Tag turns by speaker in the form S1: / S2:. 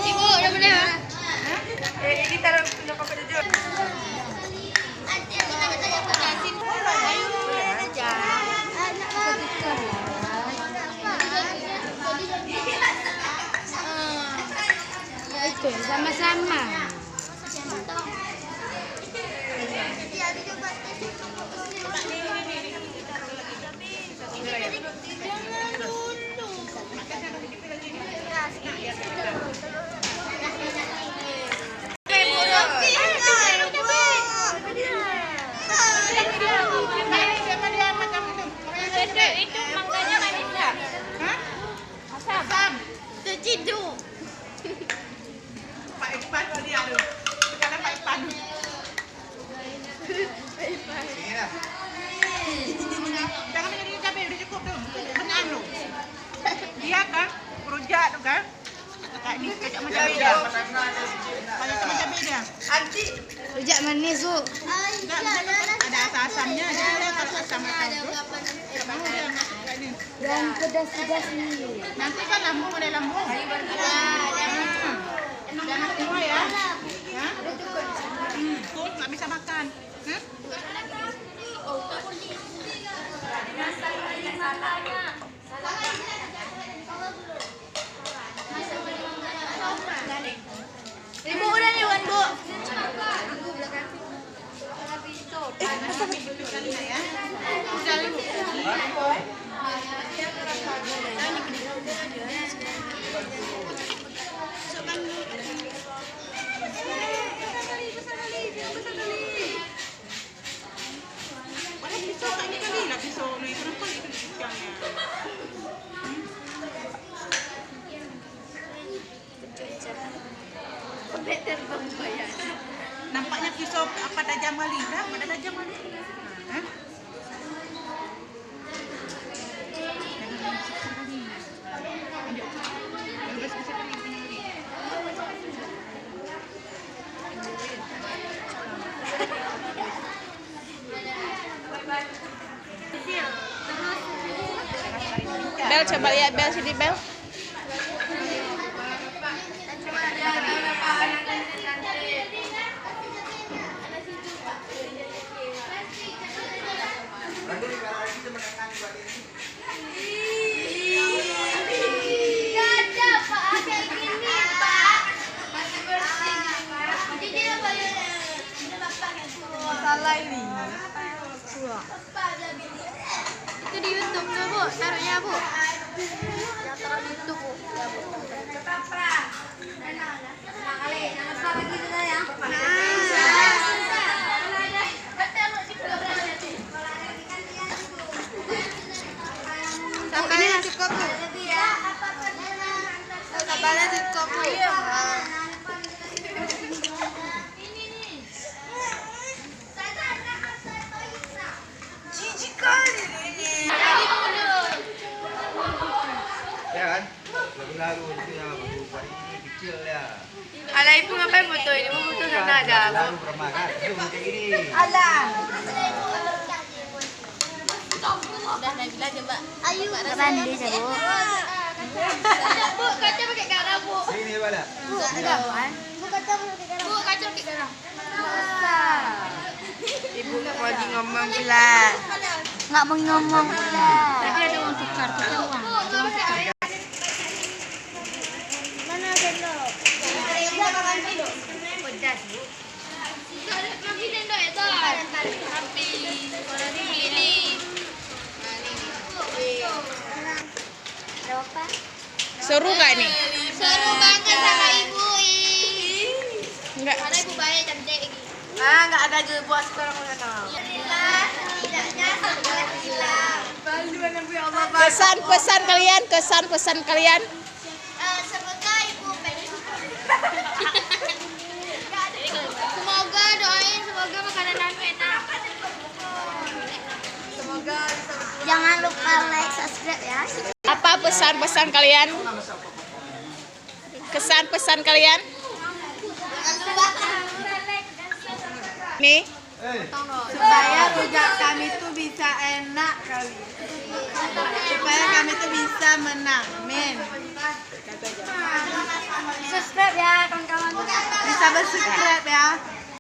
S1: Ibu, udah boleh ya?
S2: Ini taruh pindah ke baju.
S1: Itu sama-sama.
S3: Itu mangganya manis nggak?
S2: Hah?
S3: Asam. Terciduk.
S2: Pak Ipan tadi aduh. Sekarang Pak Ipan. Jangan jadi cabai udah cukup tuh. Kenyang lu. Dia kan rujak tuh kan. Kayak ini kayak macam beda. Kayak macam beda. Anti.
S1: Rujak manis, Bu.
S2: Enggak, ada asam-asamnya. Dia kalau asam-asam tuh. Kamu dia masuk kayak ini.
S1: Dan pedas-pedas ini.
S2: Nanti kan lambung ada lambung. Jangan semua ya. Ya. Tuh nggak bisa makan.
S3: Ibu udah nih, Wan, Bu.
S2: Pisau kayak ini kali lah pisau nih. Kenapa itu pisaunya? Nampaknya pisau apa tajam kali? Dah, ada tajam kali. Hah?
S3: Bel, coba lihat Bel sini, Bel.
S1: Salah ini.
S3: Itu di YouTube tuh, Bu. Taruhnya, Bu. Yang taruh di YouTube, Bu.
S1: Sabarnya cukup, Bu. Sabarnya cukup, Bu.
S4: Ya kan? Lagu-lagu itu yang buat ini kecil ya.
S1: Alah, Ibu ngapain foto ini? Ibu foto sana ada.
S4: Lalu bermakan, itu kayak gini.
S1: Alah.
S3: Udah, Nabila coba.
S1: Ayo. Mandi, Bu.
S3: Bu, kaca pakai garam, Bu.
S4: Sini pada.
S1: Bu, enggak, Wan.
S3: Bu, kaca pakai garam.
S1: Ibu nggak mau ngomong pula. Nggak mau ngomong pula. Tadi ada uang tukar, tukar uang.
S3: Mana sendok?
S1: Pedas, Bu.
S3: Mampir sendok ya, Ton? Mampir. Pilih.
S1: Ada apa?
S3: Seru nggak nih?
S1: Seru banget sama Ibu.
S3: Enggak.
S1: Mana Ibu baik cantik lagi. Ah, nggak ada juga buat sekarang sana.
S3: Kesan-pesan kalian, kesan-pesan kalian.
S1: Semoga Ibu semoga doain semoga makanan Nanu enak. Semoga jangan lupa like, subscribe ya.
S3: Apa pesan-pesan kalian? Kesan-pesan kalian? Nih,
S2: Supaya rujak kami tuh bisa enak kali. Supaya kami tuh bisa menang. Amin. subscribe ya.